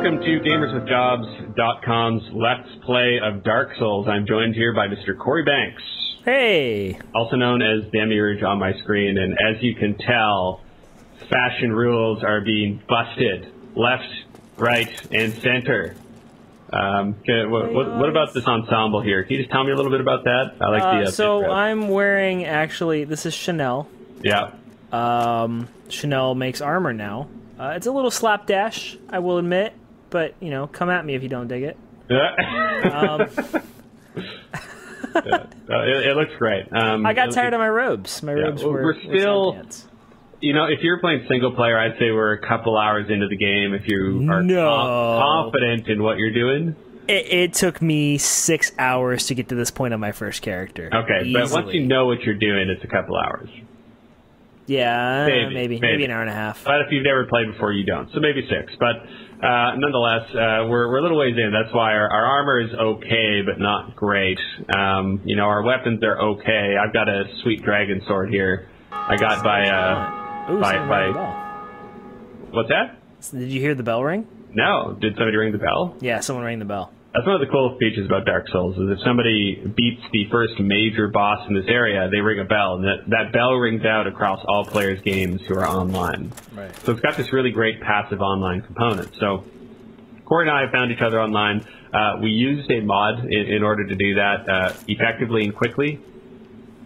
Welcome to GamersWithJobs.com's Let's Play of Dark Souls. I'm joined here by Mr. Cory Banks. Hey! Also known as Demiurge on my screen, and as you can tell, fashion rules are being busted. Left, right, and center. What about this ensemble here? Can you just tell me a little bit about that? I like the so I'm wearing, actually, this is Chanel. Yeah. Chanel makes armor now. It's a little slapdash, I will admit, but, you know, come at me if you don't dig it. It looks great. I got tired of my robes. My robes were still... You know, if you're playing single player, I'd say we're a couple hours into the game. If you are confident in what you're doing. It took me 6 hours to get to this point on my first character. Okay, easily. But once you know what you're doing, it's a couple hours. Yeah, maybe an hour and a half. But if you've never played before, you don't. So maybe 6. But nonetheless, we're a little ways in. That's why our armor is okay, but not great. You know, our weapons are okay. I've got a sweet dragon sword here. I got by what's that? Did you hear the bell ring? No. Did somebody ring the bell? Yeah, someone rang the bell. That's one of the coolest features about Dark Souls, is if somebody beats the first major boss in this area, they ring a bell, and that bell rings out across all players' games who are online. Right. So it's got this really great passive online component. So Cory and I have found each other online. We used a mod in order to do that effectively and quickly.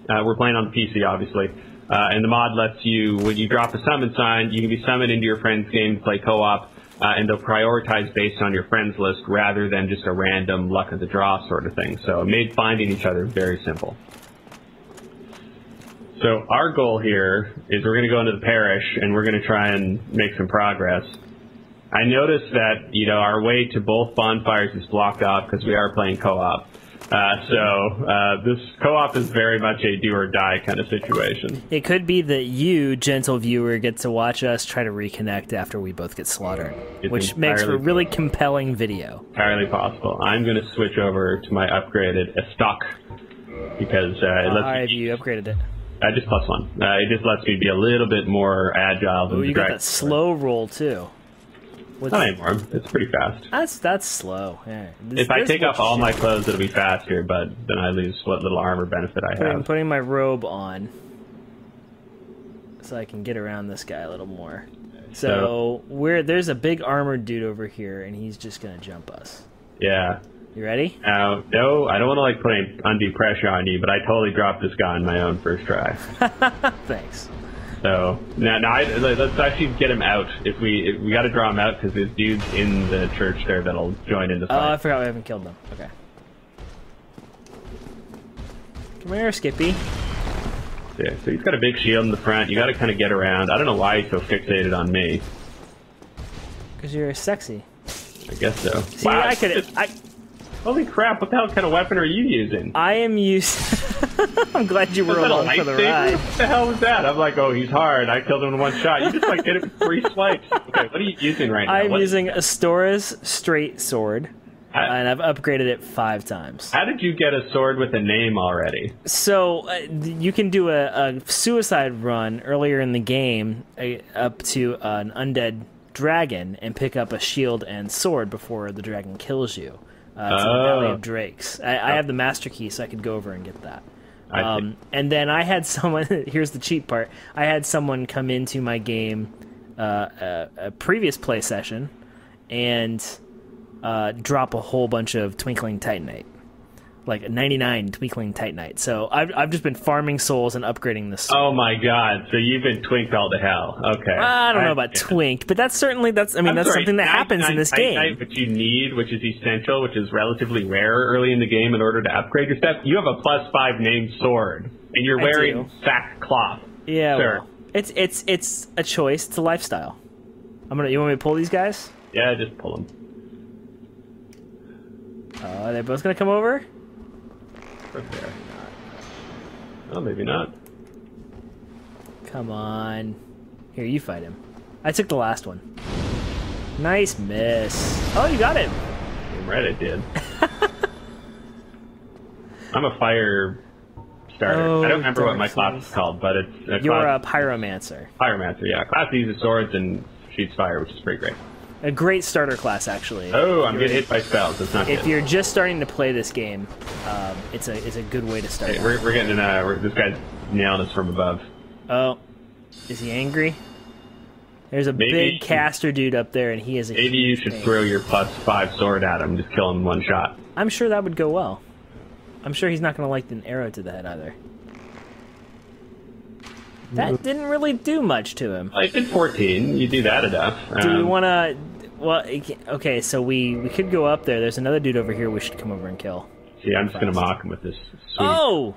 We're playing on the PC, obviously. And the mod lets you, when you drop a summon sign, you can be summoned into your friend's game to play co-op, and they'll prioritize based on your friends list rather than just a random luck of the draw sort of thing. So it made finding each other very simple. So our goal here is we're going to go into the parish, and we're going to try and make some progress. I noticed that, you know, our way to both bonfires is blocked off because we are playing co-op. So this co-op is very much a do-or-die kind of situation. It could be that you, gentle viewer, get to watch us try to reconnect after we both get slaughtered, which makes for a really compelling video. Entirely possible. I'm going to switch over to my upgraded stock because it lets me... you upgraded it? Just +1. It just lets me be a little bit more agile than the you got that slow roll, too. Not anymore. It's pretty fast. That's slow. Yeah. If I take off all my clothes, it'll be faster, but then I lose what little armor benefit I have. I'm putting my robe on so I can get around this guy a little more. So there's a big armored dude over here, and he's just gonna jump us. Yeah. You ready? No, I don't want to like put any undue pressure on you, but I totally dropped this guy on my own first try. Thanks. So now let's actually get him out. If we got to draw him out because there's dudes in the church there that'll join in the fight. Oh, I forgot we haven't killed them. Okay. Come here, Skippy. Yeah, so he's got a big shield in the front. You got to kind of get around. I don't know why he's so fixated on me. Because you're sexy. I guess so. See, wow, I holy crap! What the hell kind of weapon are you using? I am using. I'm glad you were along for the ride. What the hell was that? I'm like, oh, he's hard. I killed him in one shot. You just like hit it with 3 swipes. Okay, what are you using right now? I'm using Astora's straight sword, and I've upgraded it 5 times. How did you get a sword with a name already? So you can do a suicide run earlier in the game up to an undead dragon and pick up a shield and sword before the dragon kills you. It's in the Valley of Drakes. I have the master key, so I could go over and get that. And then I had someone, here's the cheap part, I had someone come into my game, a previous play session, and drop a whole bunch of Twinkling Titanite. Like a 99 Twinkling Titanite. So I've just been farming souls and upgrading this. Oh my god, so you've been twinked all to hell. Okay. I don't know about twinked, but that's something that happens in this game. What you need, which is essential, which is relatively rare early in the game in order to upgrade your stuff, you have a +5 named sword, and you're wearing sackcloth. Yeah, sir. Well, it's a choice. It's a lifestyle. You want me to pull these guys? Yeah, just pull them. Are they both gonna come over? There. Oh, maybe not. Come on. Here, you fight him. I took the last one. Nice miss. Oh, you got him. Damn right I did. I'm a fire starter. I don't remember what my class is called, but it's... You're a pyromancer. Pyromancer, yeah. Class uses swords and shoots fire, which is pretty great. A great starter class, actually. Oh, I'm getting hit by spells. That's not If good. you're just starting to play this game, it's a good way to start. Hey, we're getting this guy's nailing us from above. Oh, is he angry? There's a big caster dude up there, and he is a Maybe you should throw your +5 sword at him, just kill him in one shot. I'm sure that would go well. I'm sure he's not going to like an arrow to the head either. That didn't really do much to him. I did 14. You do that enough. Do we want to... Well, okay, so we could go up there. There's another dude over here we should come over and kill. See, I'm just going to mock him with this sweet... Oh!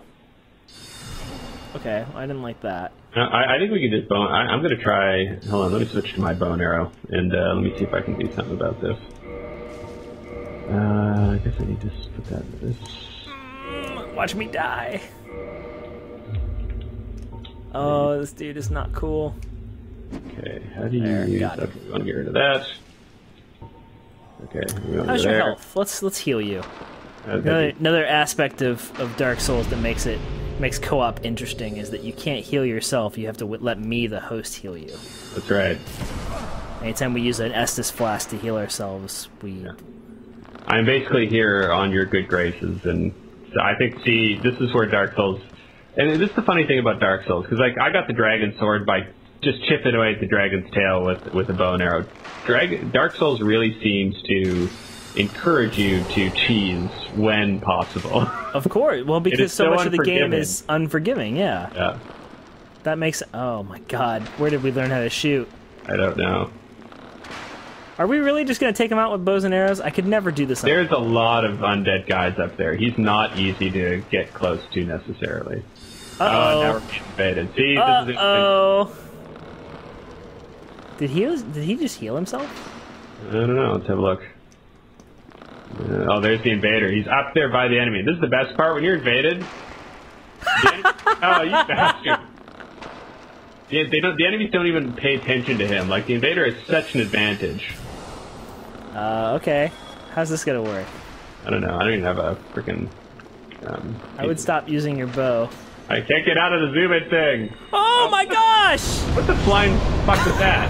Okay, I didn't like that. I think we can just bone... I'm going to try... Hold on, let me switch to my bow and arrow, and let me see if I can do something about this. I guess I need to put that in this... Watch me die. Oh, this dude is not cool. Okay, how do you use... Okay, we want to get rid of that. Okay, we want to How's go your there. health? Let's heal you. Another aspect of Dark Souls that makes co-op interesting is that you can't heal yourself. You have to let me, the host, heal you. That's right. Anytime we use an Estus flask to heal ourselves, we... Yeah. I'm basically here on your good graces, and so I think, see, this is where Dark Souls... And this is the funny thing about Dark Souls, because like, I got the dragon sword by just chipping away at the dragon's tail with a bow and arrow. Dark Souls really seems to encourage you to cheese when possible. Of course. Well, because so much of the game is unforgiving, yeah. Yeah. That makes... Oh my god. Where did we learn how to shoot? I don't know. Are we really just going to take him out with bows and arrows? I could never do this. There's a lot of undead guys up there. He's not easy to get close to necessarily. Uh-oh. Now we're being invaded. See, uh-oh. Did he just heal himself? I don't know. Let's have a look. Oh, there's the invader. He's up there by the enemy. This is the best part when you're invaded. Oh, you bastard! Yeah, the enemies don't even pay attention to him. Like the invader has such an advantage. Okay. How's this gonna work? I don't know. I don't even have a freaking. I would stop using your bow. I can't get out of the zoom in thing. Oh my gosh! What the flying fuck was that?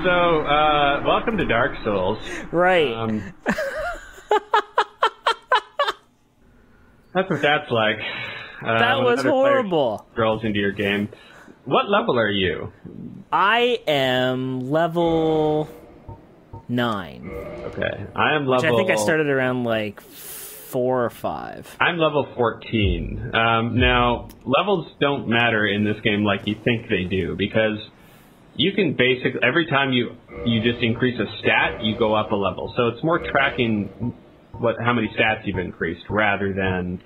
So, welcome to Dark Souls. Right. That's what that's like. That was horrible. Rolls into your game. What level are you? I am level 9. Okay, I am level... Which I think I started around like 4 or 5. I'm level 14. Now, levels don't matter in this game like you think they do, because you can basically, every time you just increase a stat, you go up a level. So it's more tracking how many stats you've increased rather than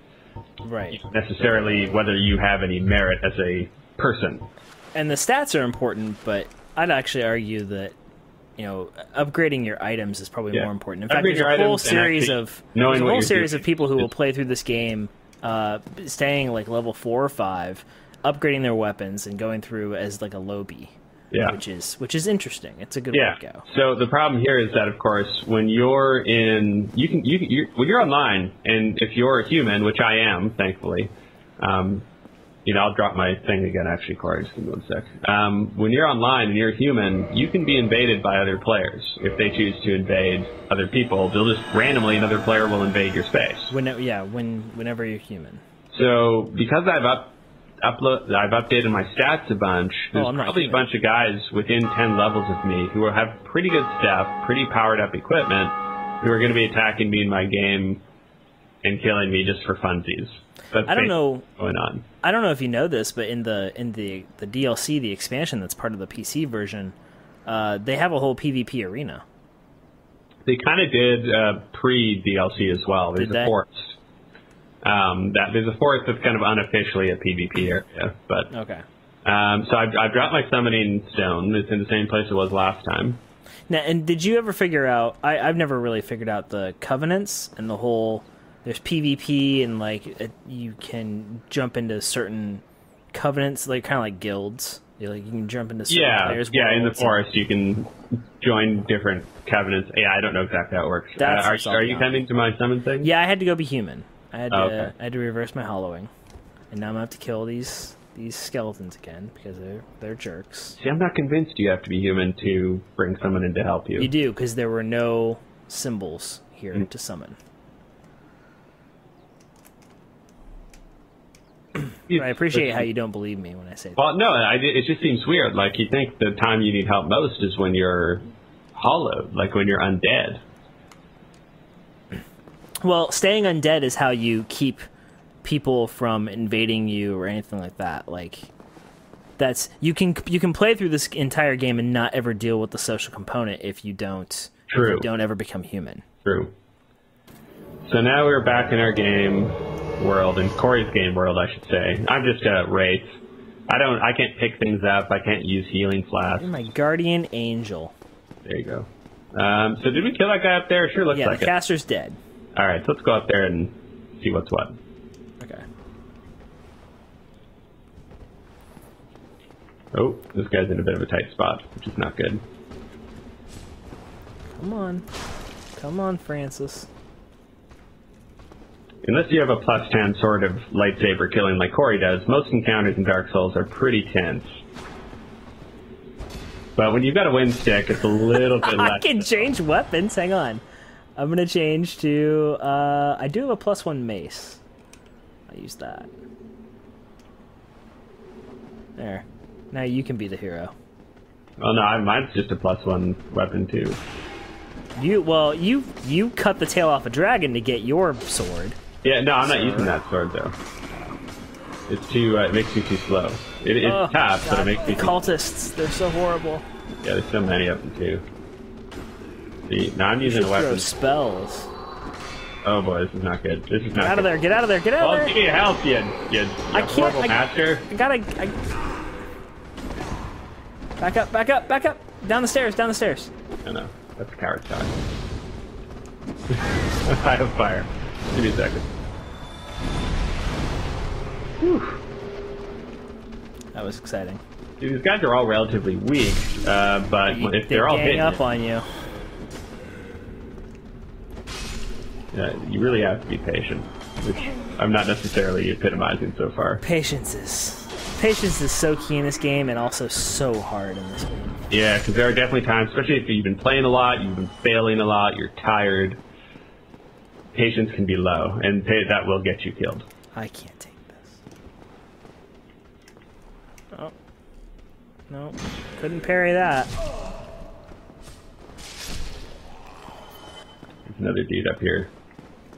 necessarily whether you have any merit as a person. And the stats are important, but I'd actually argue that upgrading your items is probably more important. In fact, there's a whole series of people who will play through this game, staying like level 4 or 5, upgrading their weapons and going through as like a lobby. Yeah. Which is interesting. It's a good way to go. So the problem here is that, of course, when you're in, when you're online, and if you're a human, which I am, thankfully, I'll drop my thing again. Actually, Cory, just give me 1 sec. When you're online and you're a human, you can be invaded by other players. If they choose to invade other people, they'll just randomly another player will invade your space. Whenever you're human. So because I've updated my stats a bunch. There's probably a bunch of guys within 10 levels of me who have pretty good stuff, pretty powered up equipment, who are going to be attacking me in my game and killing me just for funsies. That's I don't know going on. I don't know if you know this, but in the DLC, the expansion that's part of the PC version, they have a whole PvP arena. They kind of did pre-DLC as well. There's a forest. There's a forest that's kind of unofficially a PvP area, but okay. So I've dropped my summoning stone. It's in the same place it was last time. Now, and did you ever figure out? I've never really figured out the covenants and the whole. There's PvP and like you can jump into certain covenants, like kind of like guilds. You can jump into certain players. Yeah, in the forest you can join different covenants. Yeah, I don't know exactly how it works. Are you coming to my summon thing? Yeah, I had to go be human. I had to reverse my hollowing, and now I'm gonna have to kill these these skeletons again because they're jerks. See, I'm not convinced you have to be human to bring someone in to help you. You do, because there were no symbols here to summon. I appreciate how you don't believe me when I say that. Well, no, it just seems weird. Like, you think the time you need help most is when you're hollowed, like when you're undead. Well, staying undead is how you keep people from invading you or anything like that. Like, that's you can play through this entire game and not ever deal with the social component if you don't ever become human. True. So now we're back in our game world, in Cory's game world, I should say. I'm just Wraith. I can't pick things up. I can't use healing flasks. You're my guardian angel. There you go. So did we kill that guy up there? Sure looks like it. Yeah, the caster's dead. All right, so let's go up there and see what's what. Okay. Oh, this guy's in a bit of a tight spot, which is not good. Come on. Come on, Francis. Unless you have a +10 sort of lightsaber killing like Cory does, most encounters in Dark Souls are pretty tense. But when you've got a wind stick, it's a little bit less. I can change weapons. Hang on. I'm going to change to... I do have a +1 mace. I'll use that. There. Now you can be the hero. Well, no, mine's just a +1 weapon, too. You cut the tail off a dragon to get your sword. Yeah, no, I'm not using that sword, though. It's too, it makes me too slow. It's tough, God, but it makes me cultists, they're so horrible. Yeah, there's so many of them, too. See, now I'm using a weapon. Throw spells. Oh boy, this is not good. This is not Get out of there, get out of there, get out of there! Oh, give me help, you horrible master. Back up, back up, back up! Down the stairs, down the stairs. I know. That's a coward shot. I have fire. Give me a second. Whew. That was exciting. Dude, these guys are all relatively weak, but if they're all hitting up on you. You really have to be patient, which I'm not necessarily epitomizing so far. Patience is so key in this game, and also so hard in this game. Yeah, because there are definitely times, especially if you've been playing a lot, you've been failing a lot, you're tired. Patience can be low, and that will get you killed. I can't take this. Oh. No. Couldn't parry that. There's another dude up here.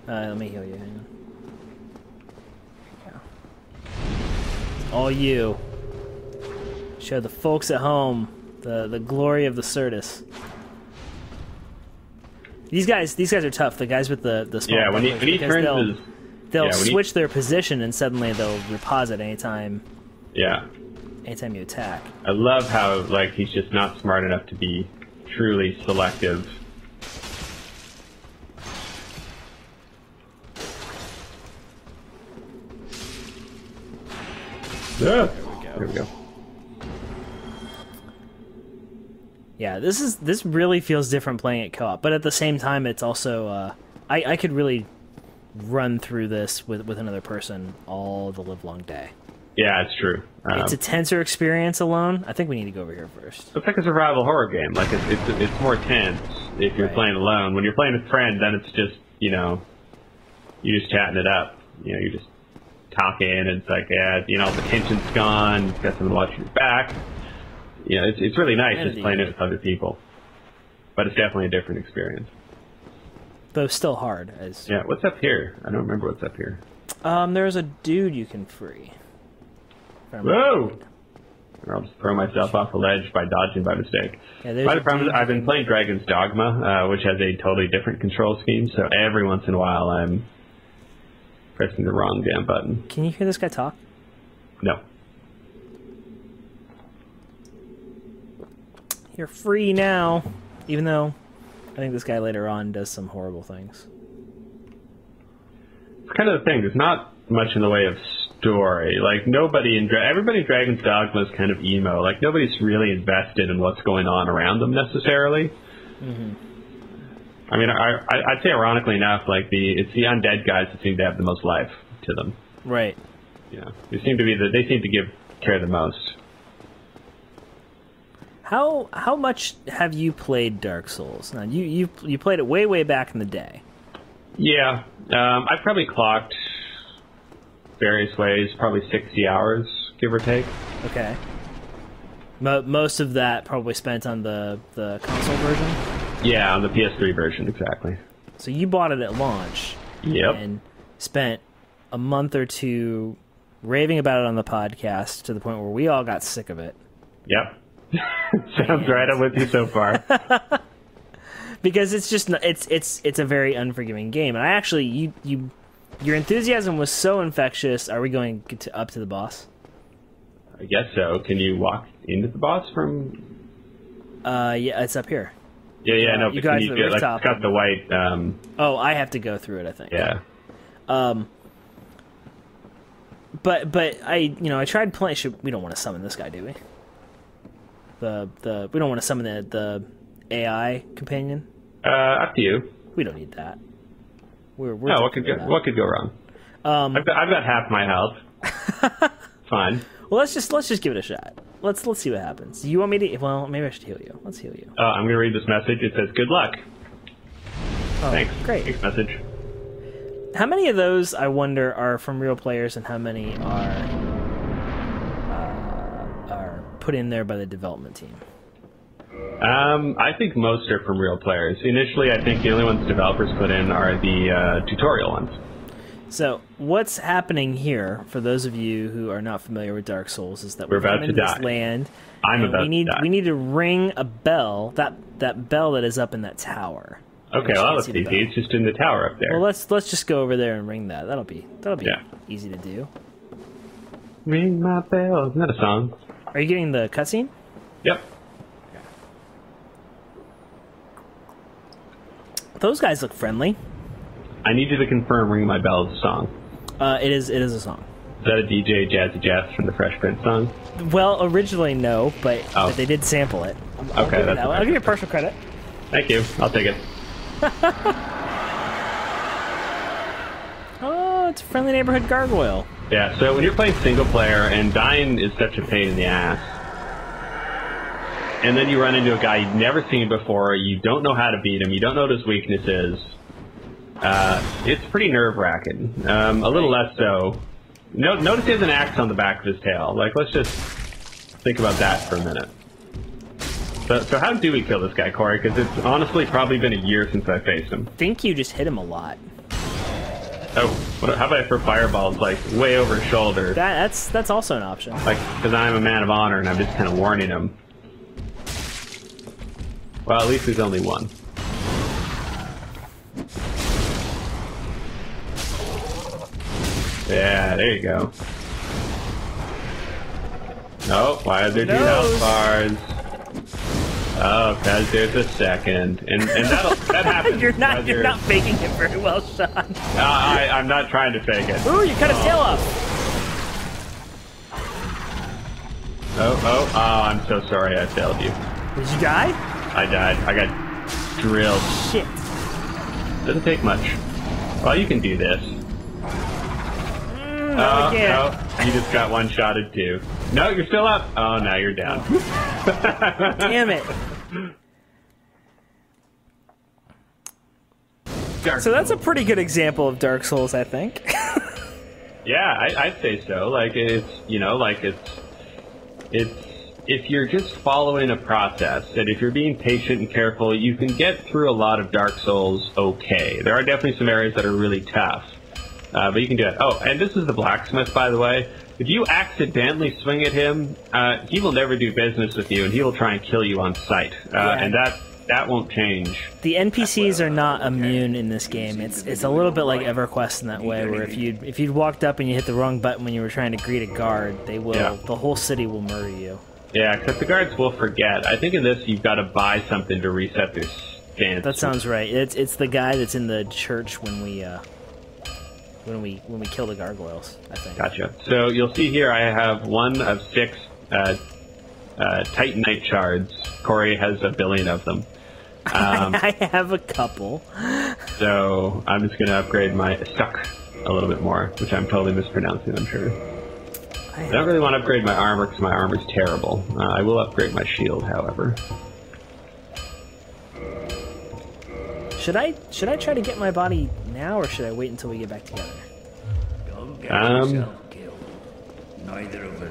Let me heal you. Hang on. All you. Show the folks at home the glory of the Certus. These guys are tough. The guys with the small when he turns they'll switch their position and suddenly they'll reposit anytime. Yeah. Anytime you attack. I love how he's just not smart enough to be truly selective. There we go. Yeah, this really feels different playing it co-op, but at the same time, it's also I could really run through this with another person all the livelong day. Yeah, it's true. It's a tenser experience alone. I think we need to go over here first. It's like a survival horror game. Like it's more tense if you're playing alone. When you're playing with friends, then it's just you're just chatting it up. You're just talking, and it's like the tension's gone. You've got someone watching your back. It's really nice just playing it with other people. But it's definitely a different experience. Though still hard. Yeah, what's up here? I don't remember what's up here. There's a dude you can free. Whoa! Or I'll just throw myself off a ledge by dodging by mistake. Yeah, I've been playing Dragon's Dogma, which has a totally different control scheme, so every once in a while I'm pressing the wrong damn button. Can you hear this guy talk? No. You're free now, even though I think this guy later on does some horrible things. It's kind of the thing. There's not much in the way of story. Everybody in Dragon's Dogma is kind of emo. Nobody's really invested in what's going on around them necessarily. Mm-hmm. I mean, I'd say ironically enough, it's the undead guys that seem to have the most life to them. Right. Yeah, they seem to give care the most. How much have you played Dark Souls? Now you played it way back in the day. Yeah, I've probably clocked various ways, probably 60 hours, give or take. Okay. Most of that probably spent on the console version? Yeah, on the PS3 version, exactly. So you bought it at launch. Yep. And spent a month or two raving about it on the podcast to the point where we all got sick of it. Yep. Sounds right. I'm with you so far. Because it's just it's a very unforgiving game, and I actually your enthusiasm was so infectious. Are we going up to the boss? I guess so. Can you walk into the boss from? Yeah, it's up here. Yeah, no. You But guys can the you get, like, rooftop. it's got the white. Oh, I have to go through it, I think. Yeah. But I tried playing. We don't want to summon this guy, do we? We don't want to summon the AI companion. Up to you. We don't need that. We're No, what could go wrong? I've got half my health. Fine. Well, let's just give it a shot. Let's see what happens. You want me to? Well, maybe I should heal you. Let's heal you. I'm gonna read this message. It says, "Good luck." Oh, Thanks. Great. Thanks, message. How many of those, I wonder, are from real players, and how many are put in there by the development team? I think most are from real players. Initially, I think the only ones developers put in are the tutorial ones. So, what's happening here, for those of you who are not familiar with Dark Souls, is that We're we're about in to this die. land. I'm and about to die. We need to ring a bell. That bell that is up in that tower. Okay, well, that's easy. It's just in the tower up there. Well, let's just go over there and ring that. That'll be Yeah. easy to do. Ring my bell. Isn't that a song? Are you getting the cutscene? Yep. Those guys look friendly. I need you to confirm "Ring My Bell" is a song. It is a song. Is that a DJ Jazzy Jeff from the Fresh Prince song? Well, originally no, but they did sample it. Okay, that's I'll give you partial credit. Thank you. I'll take it. Oh, it's a friendly neighborhood gargoyle. Yeah, so when you're playing single player, and dying is such a pain in the ass, and then you run into a guy you've never seen before, you don't know how to beat him, you don't know what his weakness is, it's pretty nerve-wracking. A little less so. Notice he has an axe on the back of his tail. Like, let's just think about that for a minute. So how do we kill this guy, Cory? Because it's honestly probably been a year since I faced him. I think you just hit him a lot. Oh, how about for fireballs, like, way over his shoulder? That's also an option. Like, because I'm a man of honor and I'm just kind of warning him. Well, at least there's only one. Yeah, there you go. Oh, why are there two health bars? Oh, because there's a second, and that happens. You're not faking it very well, Shawn. I'm not trying to fake it. Ooh, you cut his tail off. Oh, I'm so sorry I failed you. Did you die? I died. I got drilled. Shit. Doesn't take much. Well, you can do this. No, I can't. No, you just got one-shotted too. No, you're still up. Oh, now you're down. Damn it. So that's a pretty good example of Dark Souls, I think. Yeah, I'd say so. Like, it's if you're just following a process, and if you're being patient and careful, you can get through a lot of Dark Souls okay. There are definitely some areas that are really tough, but you can do it. Oh, and this is the blacksmith, by the way. If you accidentally swing at him, he will never do business with you, and he will try and kill you on sight. And that won't change. The NPCs are not immune in this game. It's a little bit like EverQuest in that way, where if you'd walked up and you hit the wrong button when you were trying to greet a guard, the whole city will murder you. Yeah, except the guards will forget. I think in this you've got to buy something to reset their stance. That sounds right. It's the guy that's in the church when we kill the gargoyles, I think. Gotcha. So you'll see here I have 1 of 6 Titanite shards. Cory has 1 billion of them. I have a couple. So I'm just going to upgrade my stuck a little bit more, which I'm totally mispronouncing, I'm sure. I I don't really want to upgrade my armor because my armor's terrible. I will upgrade my shield, however. Should I try to get my body now, or should I wait until we get back together?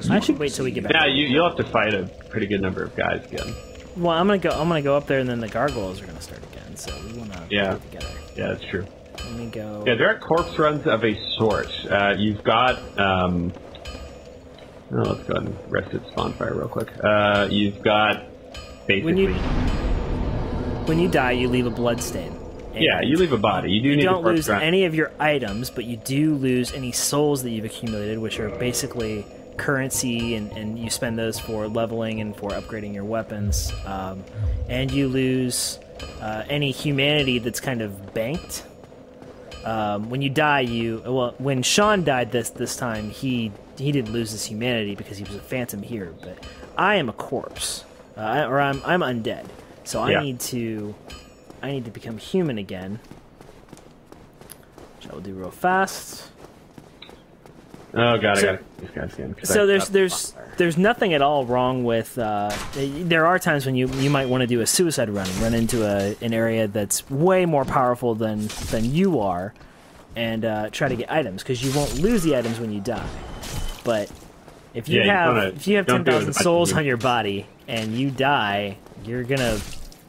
I should wait till we get back. Yeah, you'll have to fight a pretty good number of guys again. Well, I'm gonna go up there, and then the gargoyles are gonna start again. So we wanna get together. Yeah, that's true. Let me go. Yeah, there are corpse runs of a sort. You've got. Let's go ahead and rest at spawn fire real quick. You've got basically. When you die, you leave a blood stain. Yeah, you leave a body. You do need don't a corpse lose run. any of your items, but you do lose any souls that you've accumulated, which are basically currency, and you spend those for leveling and for upgrading your weapons. And you lose any humanity that's kind of banked. When you die, when Shawn died this time, he didn't lose his humanity because he was a phantom here. But I am a corpse, or I'm undead, so I need to become human again, which I will do real fast. Oh god, I got these guys again. So there's nothing at all wrong with. There are times when you might want to do a suicide run and run into an area that's way more powerful than you are, and try to get items, because you won't lose the items when you die. But if you have 10,000 souls on your body and you die, you're gonna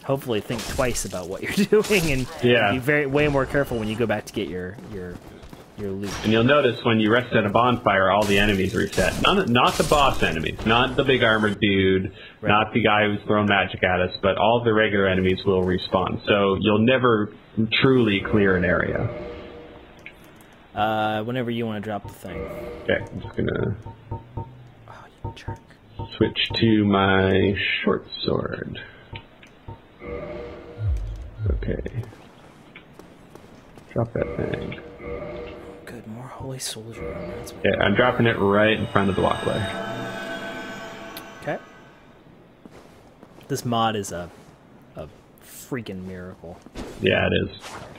hopefully think twice about what you're doing and be way more careful when you go back to get your loot. And you'll notice when you rest at a bonfire, all the enemies reset. Not the boss enemies, not the big armored dude, not the guy who's throwing magic at us, but all the regular enemies will respawn. So you'll never truly clear an area. Whenever you want to drop the thing. Okay, I'm just gonna you jerk. Switch to my short sword. Okay. Drop that thing. Good, more holy soldier. Yeah, I'm dropping it right in front of the walkway. Okay. This mod is a freaking miracle. Yeah, it is.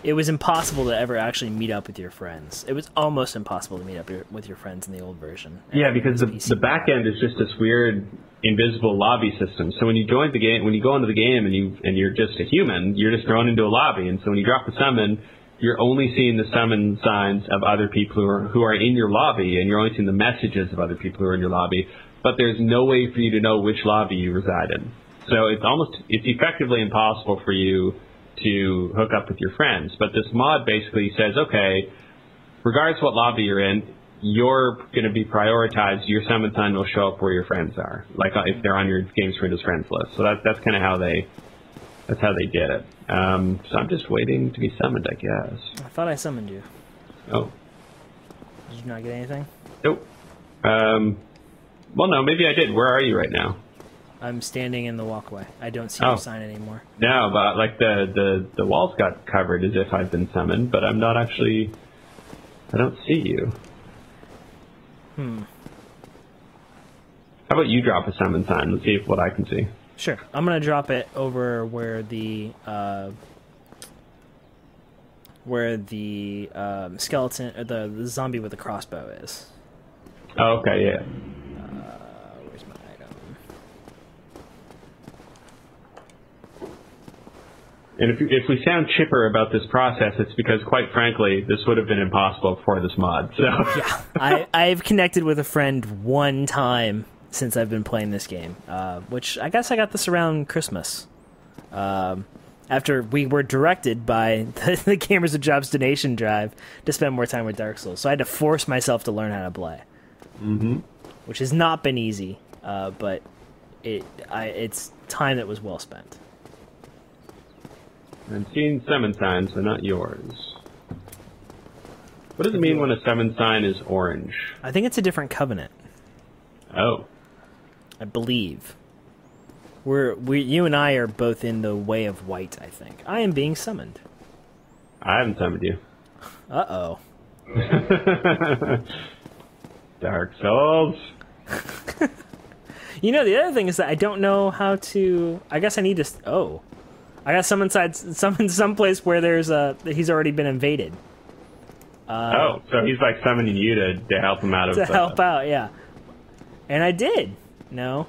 It was impossible to ever actually meet up with your friends. It was almost impossible to meet up with your friends in the old version. Yeah, because the back end is just this weird invisible lobby system. So when you join the game, when you go into the game and you're just a human, you're just thrown into a lobby. And so when you drop the summon, you're only seeing the summon signs of other people who are in your lobby, and you're only seeing the messages of other people who are in your lobby. But there's no way for you to know which lobby you reside in. So it's effectively impossible for you to hook up with your friends. But this mod basically says, okay, regardless of what lobby you're in, you're going to be prioritized. Your summon sign will show up where your friends are, like if they're on your Games Friends friends list. So that's kind of how they did it. So I'm just waiting to be summoned, I guess. I thought I summoned you. Oh. Did you not get anything? Nope. Well, no, maybe I did. Where are you right now? I'm standing in the walkway. I don't see your sign anymore. No, but like the walls got covered as if I've been summoned, but I'm not actually. I don't see you. How about you drop a summon sign? Let's see what I can see. Sure. I'm gonna drop it over where the skeleton, or the zombie with the crossbow is. Oh, okay, yeah. Where's my item? And if we sound chipper about this process, it's because, quite frankly, this would have been impossible before this mod. So yeah, I've connected with a friend one time since I've been playing this game, which I guess I got this around Christmas. After we were directed by the Gamers of Jobs donation drive to spend more time with Dark Souls, so I had to force myself to learn how to play. Which has not been easy, but it's time that was well spent. I'm seeing summon signs, but not yours. What does it mean when a summon sign is orange? I think it's a different covenant. Oh. I believe. You and I are both in the way of white, I think. I am being summoned. I haven't summoned you. Uh-oh. Dark Souls. You know, the other thing is that I don't know how to... I guess I need to... Oh. I got summoned someplace where he's already been invaded. So he's like summoning you to help him out of... To help out, yeah. And I did. No.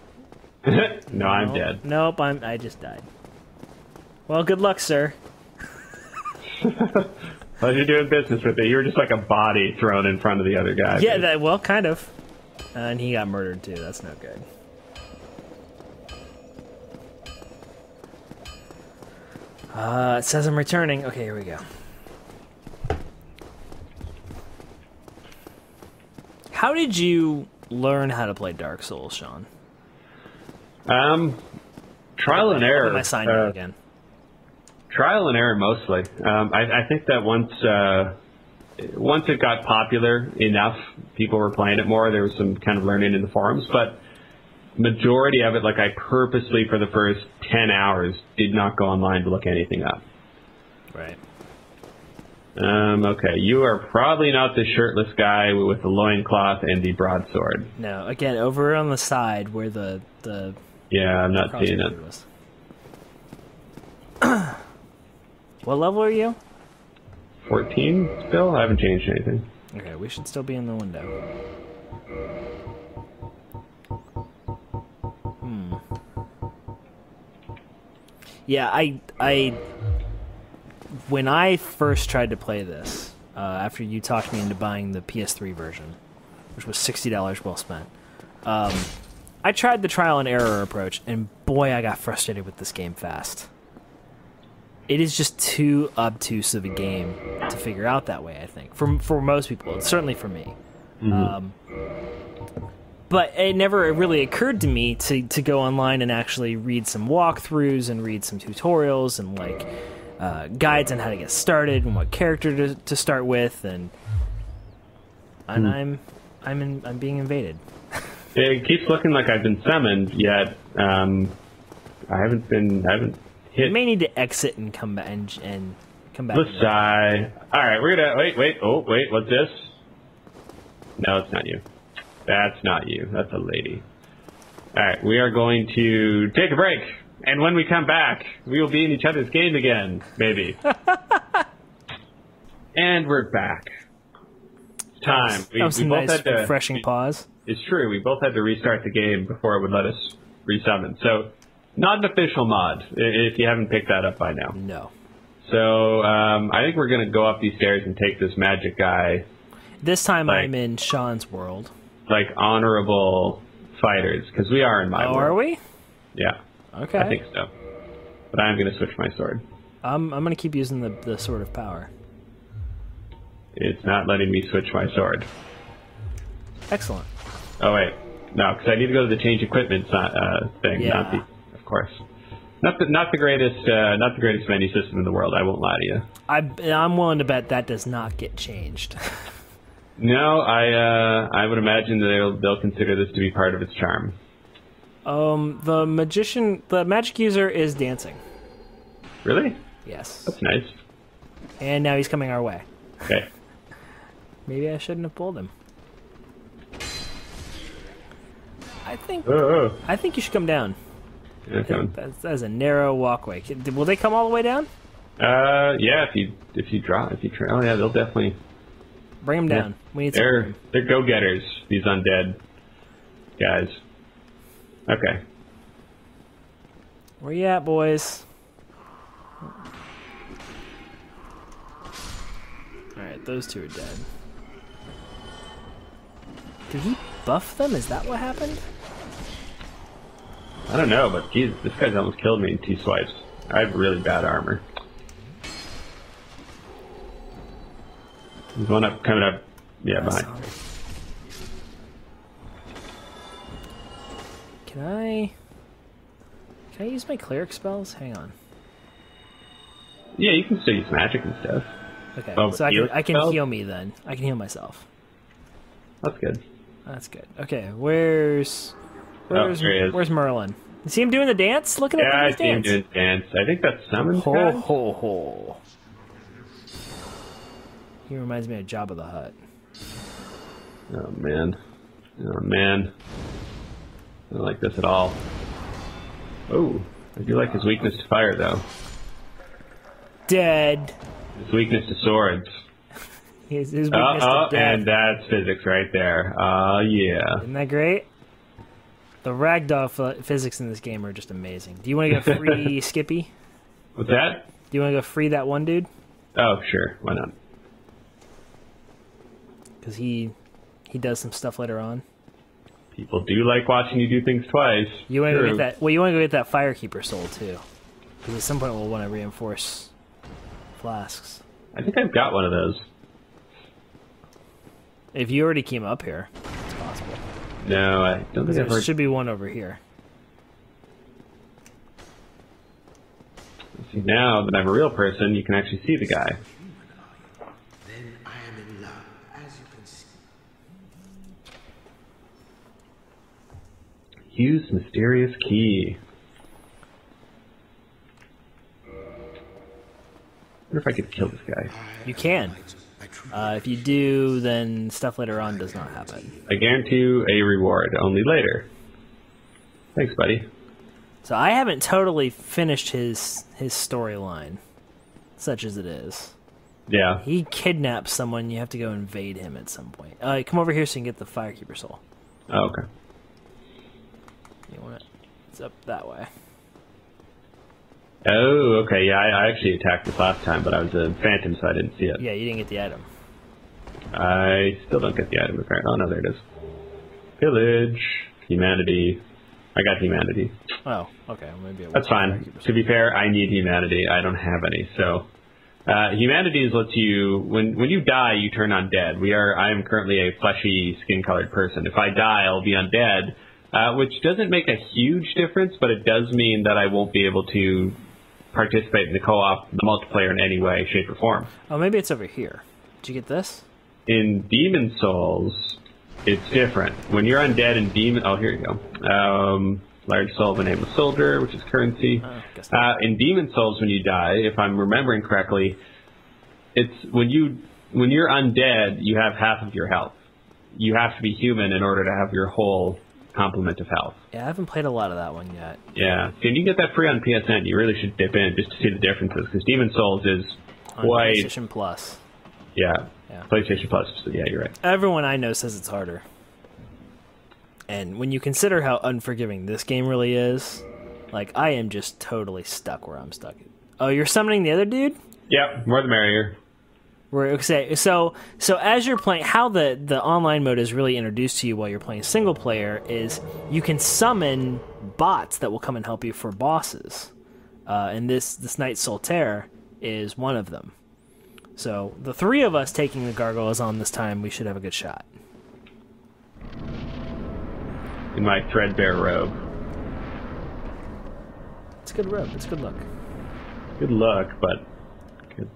No, I'm dead. Nope, I just died. Well, good luck, sir. Well, you're doing business with it. You were just like a body thrown in front of the other guy. Yeah, well, kind of. And he got murdered, too. That's no good. It says I'm returning. Okay, here we go. How did you learn how to play Dark Souls, Shawn? Trial and error. Am I signed in again? Trial and error mostly. I think that once it got popular enough, people were playing it more. There was some kind of learning in the forums, but majority of it, like I purposely for the first 10 hours did not go online to look anything up. Right. Okay, you are probably not the shirtless guy with the loincloth and the broadsword. No, again, over on the side where the yeah, I'm not seeing it. Was. What level are you? 14 still? I haven't changed anything. Okay, we should still be in the window. Yeah, I when I first tried to play this, after you talked me into buying the PS3 version, which was $60 well spent, I tried the trial and error approach, and boy, I got frustrated with this game fast. It is just too obtuse of a game to figure out that way, I think. For most people, certainly for me. Mm-hmm. But it never really occurred to me to go online and actually read some walkthroughs and read some tutorials and like guides on how to get started and what character to start with, and I'm being invaded. It keeps looking like I've been summoned, yet I haven't hit. You may need to exit and come back and come back. Let's die. All right, we're gonna wait. Oh, wait, what's this? No, it's not you. That's not you. That's a lady. All right, we are going to take a break, and when we come back, we will be in each other's game again, maybe. And we're back. Time. That was a nice, refreshing pause. It's true. We both had to restart the game before it would let us resummon. So, not an official mod, if you haven't picked that up by now. No. So, I think we're going to go up these stairs and take this magic guy. This time I'm in Shawn's world. Like honorable fighters, because we are in my world. Oh, are we? Yeah. Okay. I think so. But I'm going to switch my sword. I'm going to keep using the Sword of Power. It's not letting me switch my sword. Excellent. Oh, wait. No, because I need to go to the change equipment thing. Yeah. Not of course. Not the greatest menu system in the world, I won't lie to you. I'm willing to bet that does not get changed. No, I would imagine that they'll consider this to be part of its charm. The magic user is dancing. Really? Yes. That's nice. And now he's coming our way. Okay. Maybe I shouldn't have pulled him. I think you should come down. Yeah, that's a narrow walkway. Will they come all the way down? Yeah. If you draw, oh yeah, they'll definitely bring them down. Yeah. We need they're go-getters. These undead guys. Okay. Where you at, boys? Alright, those two are dead. Did he buff them? Is that what happened? I don't know, but geez, this guy's almost killed me in 2 swipes. I have really bad armor. There's one coming up. Yeah, behind. Can I use my cleric spells? Hang on. Yeah, you can still use magic and stuff. Okay, so I can heal me then. I can heal myself. That's good. That's good. Okay, where's Merlin? You see him doing the dance? Looking at I see him doing the dance. I think that's summon. Ho. He reminds me of Jabba the Hutt. Oh man. I don't like this at all. Oh, I do like his weakness to fire though. Dead. His weakness to swords. His weakness to death. And that's physics right there. Yeah. Isn't that great? The ragdoll physics in this game are just amazing. Do you want to go free Skippy? What's that? Do you want to go free that one dude? Oh, sure. Why not? Because he does some stuff later on. People do like watching you do things twice. You want to go get that? Well, you want to go get that Firekeeper soul too, because at some point we'll want to reinforce flasks. I think I've got one of those. If you already came up here, it's possible. No, I don't think I've There heard. should be one over here. See, now that I'm a real person, you can actually see the guy. Then I am in love, as you can see. Use mysterious key. I wonder if I could kill this guy. You can. If you do, then stuff later on does not happen. I guarantee you a reward, only later. Thanks, buddy. So I haven't totally finished his storyline, such as it is. Yeah. He kidnaps someone. You have to go invade him at some point. Come over here so you can get the Firekeeper soul. Oh, okay. You want it? It's up that way. Oh, okay. Yeah, I actually attacked this last time, but I was a phantom, so I didn't see it. Yeah, you didn't get the item. I still don't get the item, apparently. Oh, no, there it is. Pillage. Humanity. I got humanity. Oh, okay. Maybe it was That's fine. To be fair, I need humanity. I don't have any, so... humanities lets you... When you die, you turn undead. I am currently a fleshy, skin-colored person. If I die, I'll be undead, which doesn't make a huge difference, but it does mean that I won't be able to participate in the co-op, the multiplayer in any way, shape, or form. Oh, maybe it's over here. Did you get this? In Demon Souls, it's different. When you're undead in Demon... Oh, here you go. Large soul of a nameless soldier, which is currency. In Demon Souls, when you die, if I'm remembering correctly, it's when you're undead, you have half of your health. You have to be human in order to have your whole complement of health. Yeah, I haven't played a lot of that one yet. Yeah, and you can get that free on PSN. You really should dip in just to see the differences, because Demon Souls is On quite... PlayStation Plus. Yeah, PlayStation Plus. So yeah, you're right. Everyone I know says it's harder. And when you consider how unforgiving this game really is, like, I am just totally stuck where I'm stuck. Oh, you're summoning the other dude? Yep, more the merrier. So as you're playing, how the online mode is really introduced to you while you're playing single player is you can summon bots that will come and help you for bosses. And this Knight Solitaire is one of them. So the three of us taking the gargoyles on this time, we should have a good shot. In my threadbare robe. It's a good robe. It's a good look. Good luck, but good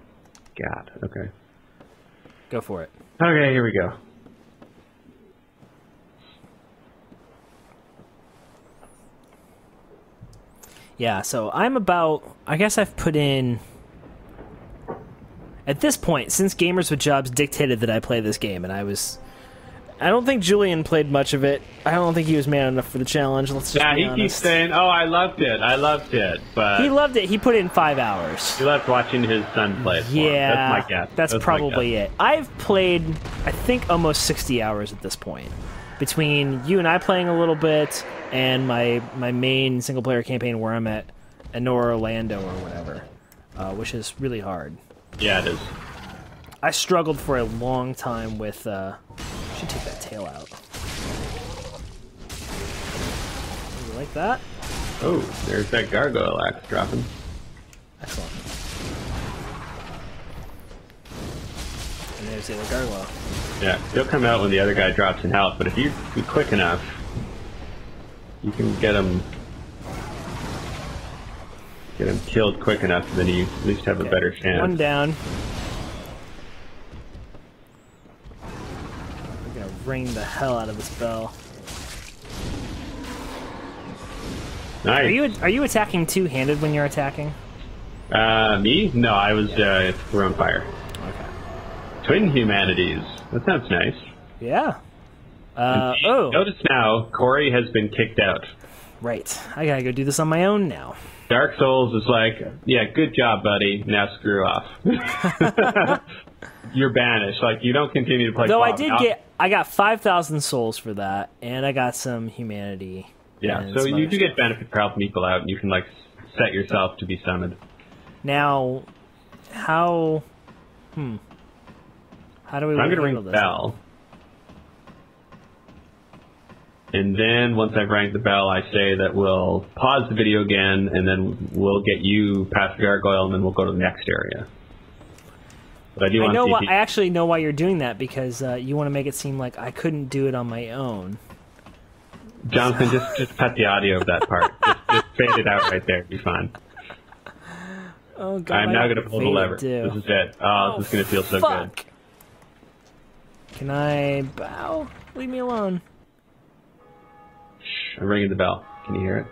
God. Okay. Go for it. Okay, here we go. Yeah, so I guess I've put in... At this point, since Gamers with Jobs dictated that I play this game, and I don't think Julian played much of it. I don't think he was man enough for the challenge. Let's just be honest. He keeps saying, "Oh, I loved it," but he loved it. He put in 5 hours. he loved watching his son play it for him. Yeah, That's my guess. That's probably it. I've played, I think, almost 60 hours at this point, between you and I playing a little bit and my main single player campaign where I'm at Enor Orlando or whatever, which is really hard. Yeah, it is. I struggled for a long time with. Should take that tail out. You like that? Oh, there's that gargoyle axe dropping. Excellent. And there's the other gargoyle. Yeah, he'll come out when the other guy drops in health, but if you be quick enough, you can get him killed quick enough, then you at least have a better chance. One down. We're gonna ring the hell out of this bell. Nice. Are you attacking two-handed when you're attacking? Me? No, I was throwing fire. Okay. Twin humanities. That sounds nice. Yeah. Oh. Notice now, Cory has been kicked out. Right. I gotta go do this on my own now. Dark Souls is like, yeah, good job, buddy. Now screw off. You're banished. Like, you don't continue to play. Though I got 5,000 souls for that, and I got some humanity Yeah, and so some you other do get stuff. benefit for helping people out, and you can like set yourself to be summoned. Now, how do we I'm going to ring handle the this? bell. And then once I've rang the bell, I say that we'll pause the video again, and then we'll get you past the gargoyle, and then we'll go to the next area. But I do want to see if I actually know why you're doing that, because you want to make it seem like I couldn't do it on my own. Jonathan, just cut the audio of that part. just fade it out right there. Be fine. Oh God! I'm now going to pull the lever. Do. This is it. Oh, this is going to feel so fuck. good. Can I bow? Leave me alone. Shh, I'm ringing the bell. Can you hear it?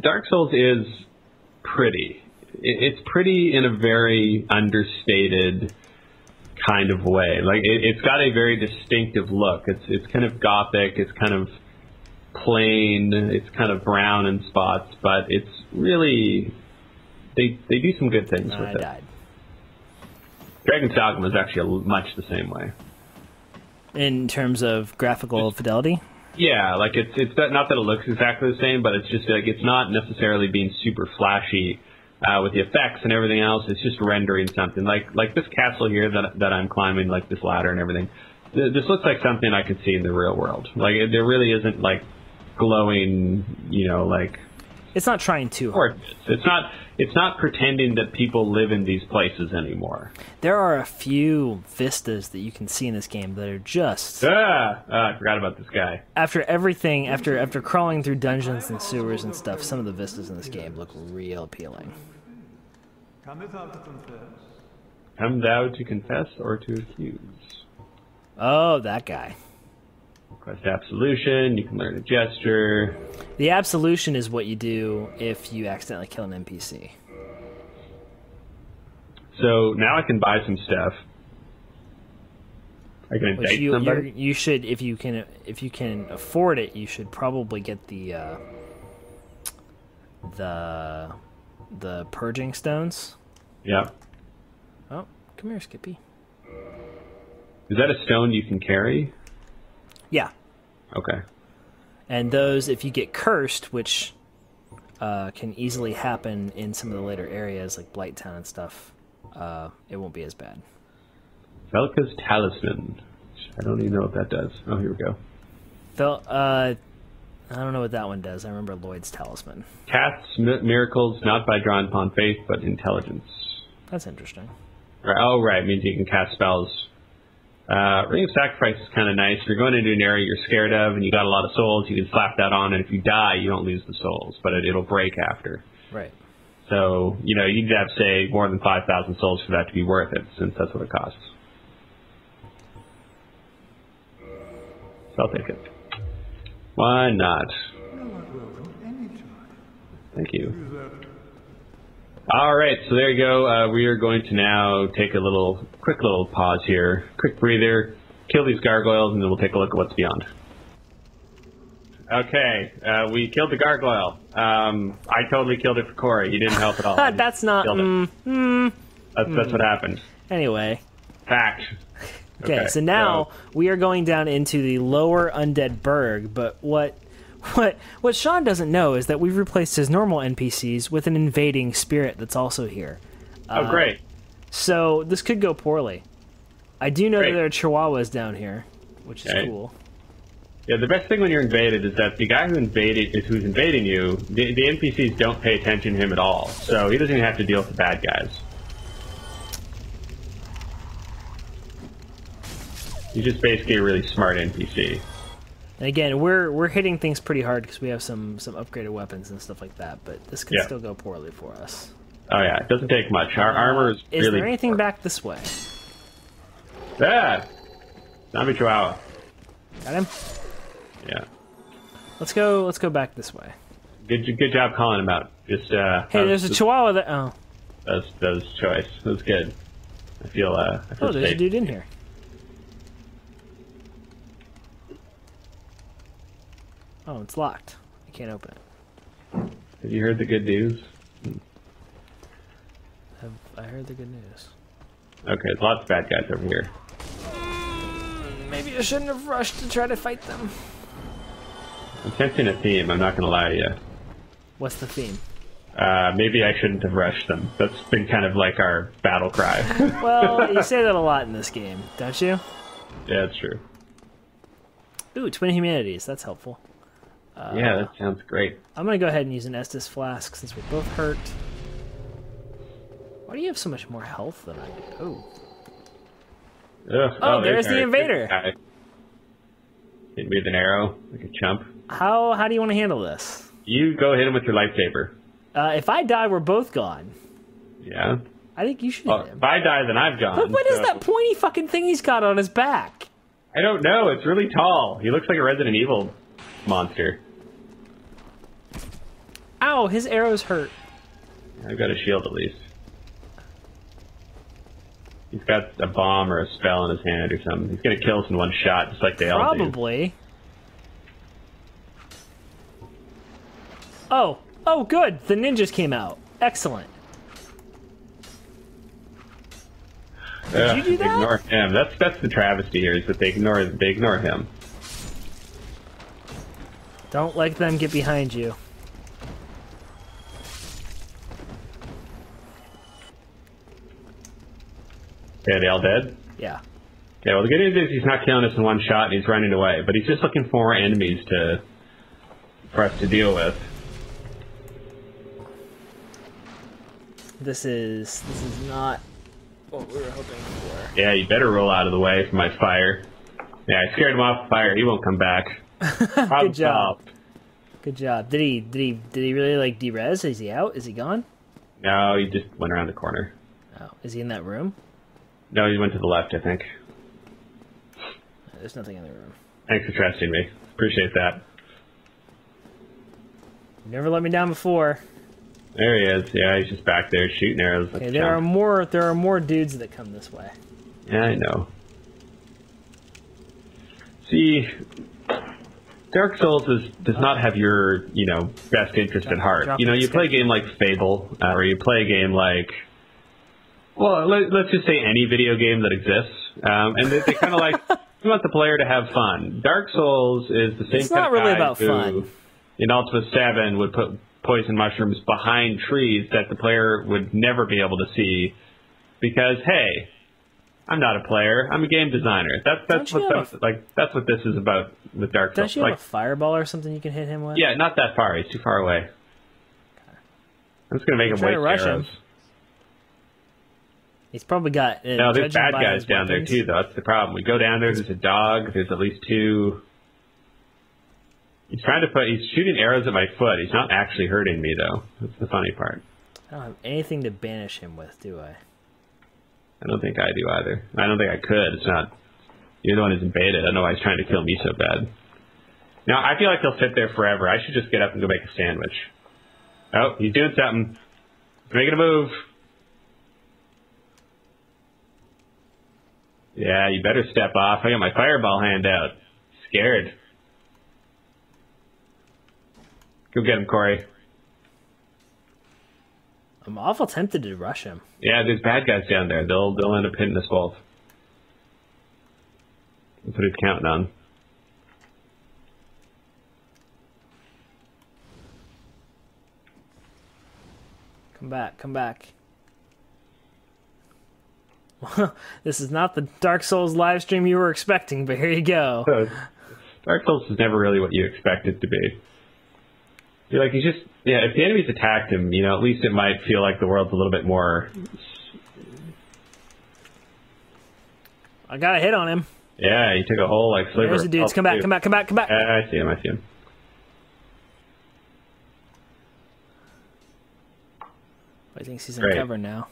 Dark Souls is pretty. It's pretty in a very understated kind of way. Like it's got a very distinctive look. It's kind of gothic. It's kind of plain. It's kind of brown in spots, but it's really they do some good things with I it. died. Dragon's Dogma is actually much the same way. In terms of graphical fidelity? Yeah, like it's not that it looks exactly the same, but it's just like it's not necessarily being super flashy with the effects and everything else. It's just rendering something like this castle here that I'm climbing, like this ladder and everything. This looks like something I could see in the real world. Like there really isn't like glowing, like It's not trying too hard. It's not pretending that people live in these places anymore. There are a few vistas that you can see in this game that are just I forgot about this guy. after everything, after crawling through dungeons and sewers and stuff. Some of the vistas in this game look real appealing. Come thou to confess or to accuse? Oh, that guy. Request absolution. You can learn a gesture. The absolution is what you do if you accidentally kill an NPC. So now I can buy some stuff. I can Which indict somebody. you should, if you can afford it, you should probably get the purging stones. Yeah. Oh, come here, Skippy. Is that a stone you can carry? Yeah. Okay. And those, if you get cursed, which can easily happen in some of the later areas, like Blighttown and stuff, it won't be as bad. Velka's Talisman. I don't even know what that does. Oh, here we go. I don't know what that one does. I remember Lloyd's Talisman. Casts miracles not by drawing upon faith, but intelligence. That's interesting. Right. Oh, right. It means you can cast spells. Ring of Sacrifice is kind of nice. If you're going into an area you're scared of and you got a lot of souls, you can slap that on, and if you die, you don't lose the souls, but it'll break after. Right. So, you'd have, say, more than 5,000 souls for that to be worth it, since that's what it costs. So I'll take it. Why not? Thank you. All right, so there you go. We are going to now take a quick little pause here. Quick breather, kill these gargoyles, and then we'll take a look at what's beyond. Okay, we killed the gargoyle. I totally killed it for Cory. He didn't help at all. That's not... That's what happened. Anyway. Fact. Okay, so now we are going down into the lower undead burg, but what Shawn doesn't know is that we've replaced his normal NPCs with an invading spirit that's also here. Oh, great. So this could go poorly. I do know Great. that there are chihuahuas down here, which is cool. Yeah, the best thing when you're invaded is that the guy who's invading you, the NPCs don't pay attention to him at all, so he doesn't even have to deal with the bad guys. He's just basically a really smart NPC. And again, we're hitting things pretty hard because we have some upgraded weapons and stuff like that, but this could still go poorly for us. Oh yeah, it doesn't take much. Our armor is really... Is there anything back this way? Ah! Zombie Chihuahua. Got him? Yeah. Let's go back this way. Good job calling him out. Just hey, there's a Chihuahua there. Oh. That was choice. That was good. I feel there's safe. a dude in here. Oh, it's locked. I can't open it. Have you heard the good news? Have I heard the good news? Okay, there's lots of bad guys over here. Maybe I shouldn't have rushed to try to fight them. I'm sensing a theme, I'm not gonna lie to you. What's the theme? Maybe I shouldn't have rushed them. That's been kind of like our battle cry. Well, you say that a lot in this game, don't you? Yeah, that's true. Ooh, twin humanities. That's helpful. Yeah, that sounds great. I'm gonna go ahead and use an Estus flask since we're both hurt. Why do you have so much more health than I do? Oh. Ugh. Oh, there's the invader. Hit me with an arrow, like a chump. How do you want to handle this? You go hit him with your lightsaber. If I die, we're both gone. Yeah. I think you should hit him. If I die, then I've gone. Look, what is so... that pointy fucking thing he's got on his back? I don't know. It's really tall. He looks like a Resident Evil monster. Ow, his arrows hurt. I've got a shield at least. He's got a bomb or a spell in his hand or something. He's gonna kill us in one shot, just like they all do. Probably. Oh, good. The ninjas came out. Excellent. Did you do that? Ignore him. That's the travesty here, is that they ignore him. Don't let them get behind you. Okay, they all dead? Yeah. Okay, well the good news is he's not killing us in one shot and he's running away, but he's just looking for more enemies for us to deal with. This is not what we were hoping for. Yeah, you better roll out of the way for my fire. Yeah, I scared him off fire. He won't come back. Good job. Good job. Did he really like derez? Is he out? Is he gone? No, he just went around the corner. Oh, is he in that room? No, he went to the left, I think. There's nothing in the room. Thanks for trusting me. Appreciate that. You've never let me down before. There he is. Yeah, he's just back there shooting arrows. Like okay, there are more dudes that come this way. Yeah, I know. See, Dark Souls does not have your, best interest at heart. You play a game like Fable, or you play a game like, well, let's just say any video game that exists, and they kind of like, you want the player to have fun. Dark Souls is the same it's kind not of really guy about who, fun. in Ultima 7, would put poison mushrooms behind trees that the player would never be able to see, because, hey, I'm not a player. I'm a game designer. That's what this is about with Dark Souls. Don't you have a fireball or something you can hit him with? Yeah, not that far. He's too far away. Okay. I'm just gonna make him waste arrows. He's probably got. No, there's bad guys down there too, though. That's the problem. We go down there. There's a dog. There's at least two. He's shooting arrows at my foot. He's not actually hurting me, though. That's the funny part. I don't have anything to banish him with, do I? I don't think I do either. I don't think I could. It's not. You're the one who's invaded. I don't know why he's trying to kill me so bad. Now, I feel like he'll sit there forever. I should just get up and go make a sandwich. Oh, he's doing something. He's making a move. Yeah, you better step off. I got my fireball hand out. Scared. Go get him, Cory. I'm awful tempted to rush him. Yeah, there's bad guys down there. They'll end up hitting us both. That's what he's counting on. Come back, come back. This is not the Dark Souls live stream you were expecting, but here you go. Dark Souls is never really what you expect it to be. You're like, if the enemies attacked him, at least it might feel like the world's a little bit more... I got a hit on him. Yeah, he took a whole, sliver. There's the dudes. Come back, come back, come back, come back. I see him, I see him. He thinks he's in cover now.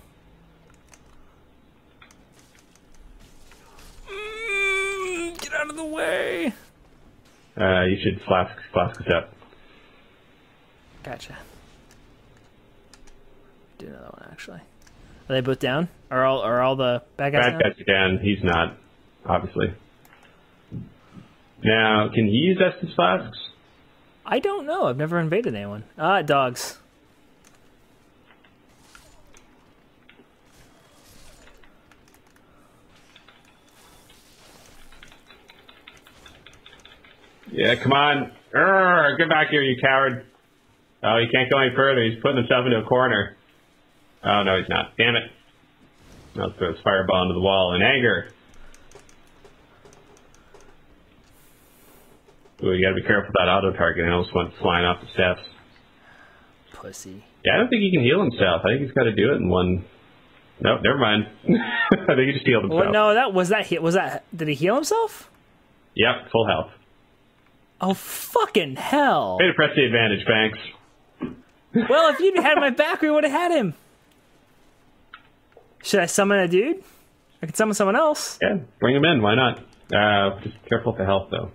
Get out of the way. You should flask us up. Gotcha. Do another one, actually. Are they both down? Are all the bad guys down? Bad guys are down. He's not, obviously. Now, can he use Estus flasks? I don't know. I've never invaded anyone. Ah, dogs. Yeah, come on. Urgh, get back here, you coward. Oh, he can't go any further. He's putting himself into a corner. Oh, no, he's not. Damn it. I'll throw his fireball into the wall in anger. Ooh, you gotta be careful with that auto-target. I almost went flying off the steps. Pussy. Yeah, I don't think he can heal himself. I think he's got to do it in one... Nope, never mind. I think he just healed himself. Well, no, was that... Did he heal himself? Yep, full health. Oh, fucking hell. Way to press the advantage, Banks. Well, if you'd had my back, we would have had him. Should I summon a dude? I could summon someone else. Yeah, bring him in. Why not? Just careful with the health, though.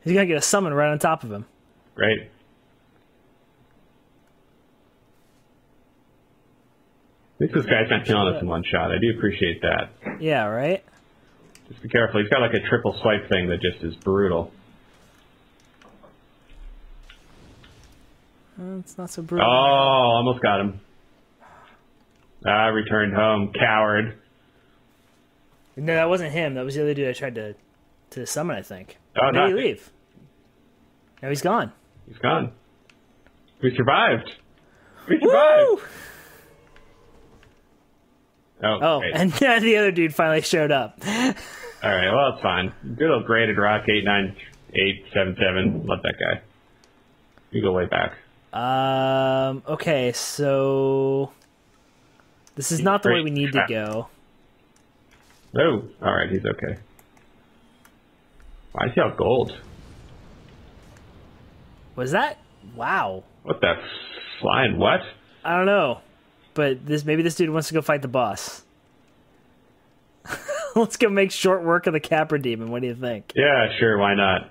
He's gonna get a summon right on top of him. Great. At least this guy's not killing us in one shot. I do appreciate that. Yeah, right? Just be careful. He's got like a triple swipe thing that just is brutal. It's not so brutal. Oh, almost got him. Returned home. Coward. No, that wasn't him. That was the other dude I tried to summon, I think. Oh, no. Did he leave? No, he's gone. He's gone. We survived. We survived. Woo! Oh, great. and the other dude finally showed up. All right, well, it's fine. Good old graded rock 89877. Love that guy. You go way back. Okay, so this is not the way we need to go. Oh, all right, he's okay. Why is he all gold? Was that? Wow. What the flying what? I don't know, but maybe this dude wants to go fight the boss. Let's go make short work of the Capra demon. What do you think? Yeah, sure, why not?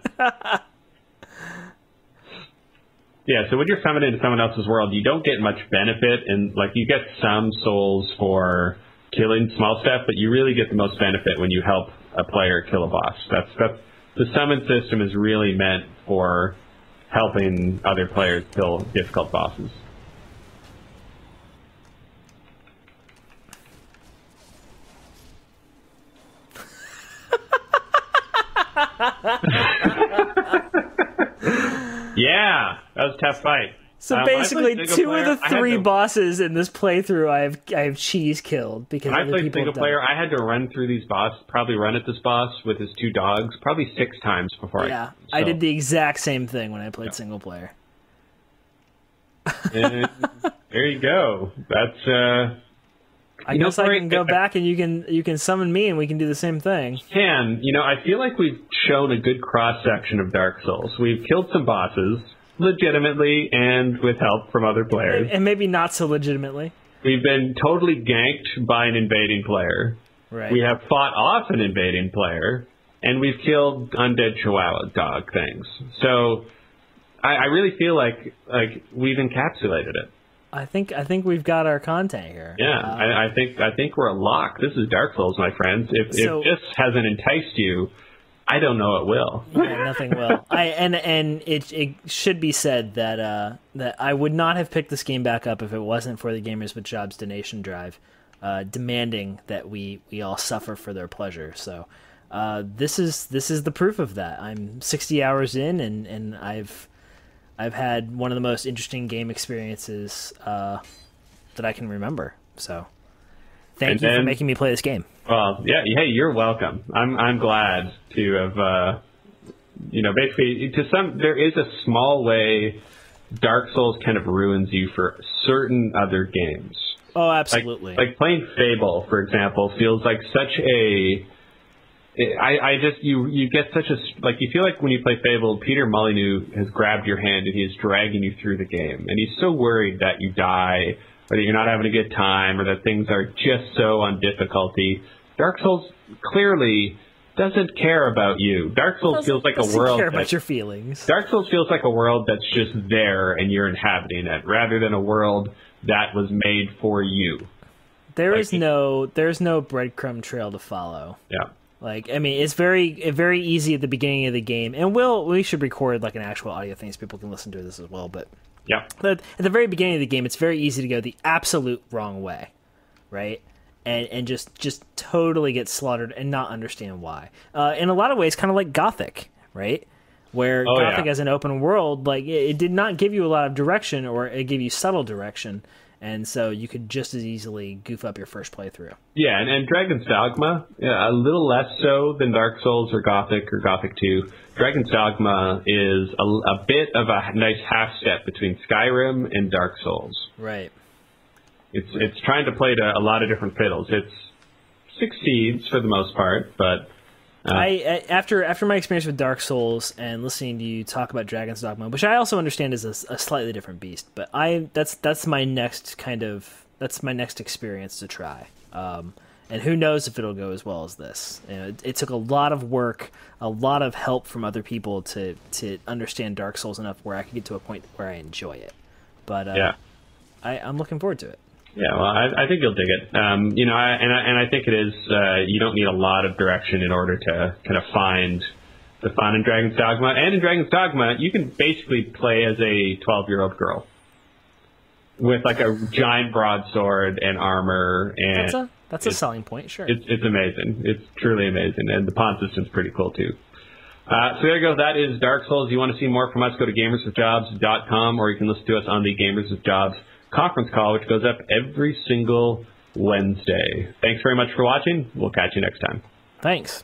Yeah, so when you're summoned into someone else's world, you don't get much benefit, and like you get some souls for killing small stuff, but you really get the most benefit when you help a player kill a boss. That's the summon system is really meant for helping other players kill difficult bosses. Yeah, that was a tough fight. So basically, two of the three bosses in this playthrough I have cheese killed because when I played single player, I had to run through these bosses, probably run at this boss with his two dogs, probably 6 times before I did the exact same thing when I played single player. And there you go. That's I guess I can go back and you can summon me and we can do the same thing. I feel like we've shown a good cross section of Dark Souls. We've killed some bosses legitimately and with help from other players. And maybe not so legitimately. We've been totally ganked by an invading player. Right. We have fought off an invading player, and we've killed undead chihuahua dog things. So I really feel like we've encapsulated it. I think we've got our content here. Yeah, I think we're a lock. This is Dark Souls, my friends. If this hasn't enticed you, I don't know it will. Yeah, nothing will. And it should be said that that I would not have picked this game back up if it wasn't for the Gamers with Jobs donation drive, demanding that we all suffer for their pleasure. So this is the proof of that. I'm 60 hours in, and I've had one of the most interesting game experiences that I can remember. So thank you for making me play this game. Well, yeah, hey, you're welcome. I'm glad to have, basically, there is a small way Dark Souls kind of ruins you for certain other games. Oh, absolutely. Like playing Fable, for example, feels like such a... you get such a... Like, you feel like when you play Fable, Peter Molyneux has grabbed your hand and he is dragging you through the game. And he's so worried that you die, or that you're not having a good time, or that things are just so on difficulty. Dark Souls clearly doesn't care about you. Dark Souls feels like a world... Doesn't care about your feelings. Dark Souls feels like a world that's just there and you're inhabiting it, rather than a world that was made for you. There's no breadcrumb trail to follow. Yeah. Like, I mean, it's very easy at the beginning of the game, and we should record like an actual audio thing so people can listen to this as well. But at the very beginning of the game, it's very easy to go the absolute wrong way, right? And just totally get slaughtered and not understand why. In a lot of ways, kind of like Gothic, right? Where Gothic as an open world, like it did not give you a lot of direction, or it gave you subtle direction. And so you could just as easily goof up your first playthrough. Yeah, and Dragon's Dogma, a little less so than Dark Souls or Gothic 2. Dragon's Dogma is a bit of a nice half step between Skyrim and Dark Souls. Right. It's trying to play to a lot of different fiddles. It succeeds for the most part, but... After my experience with Dark Souls and listening to you talk about Dragon's Dogma, which I also understand is a slightly different beast, but that's my next experience to try, and who knows if it'll go as well as this. You know, it took a lot of work, a lot of help from other people to understand Dark Souls enough where I could get to a point where I enjoy it. But I'm looking forward to it. Yeah, well, I think you'll dig it. I think it is. You don't need a lot of direction in order to kind of find the fun in Dragon's Dogma. And in Dragon's Dogma, you can basically play as a 12-year-old girl with like a giant broadsword and armor. And that's a selling point, sure. It's amazing. It's truly amazing, and the pawn system's pretty cool too. So there you go. That is Dark Souls. If you want to see more from us, go to gamerswithjobs.com, or you can listen to us on the Gamers with Jobs conference call, which goes up every single Wednesday. Thanks very much for watching. We'll catch you next time. Thanks.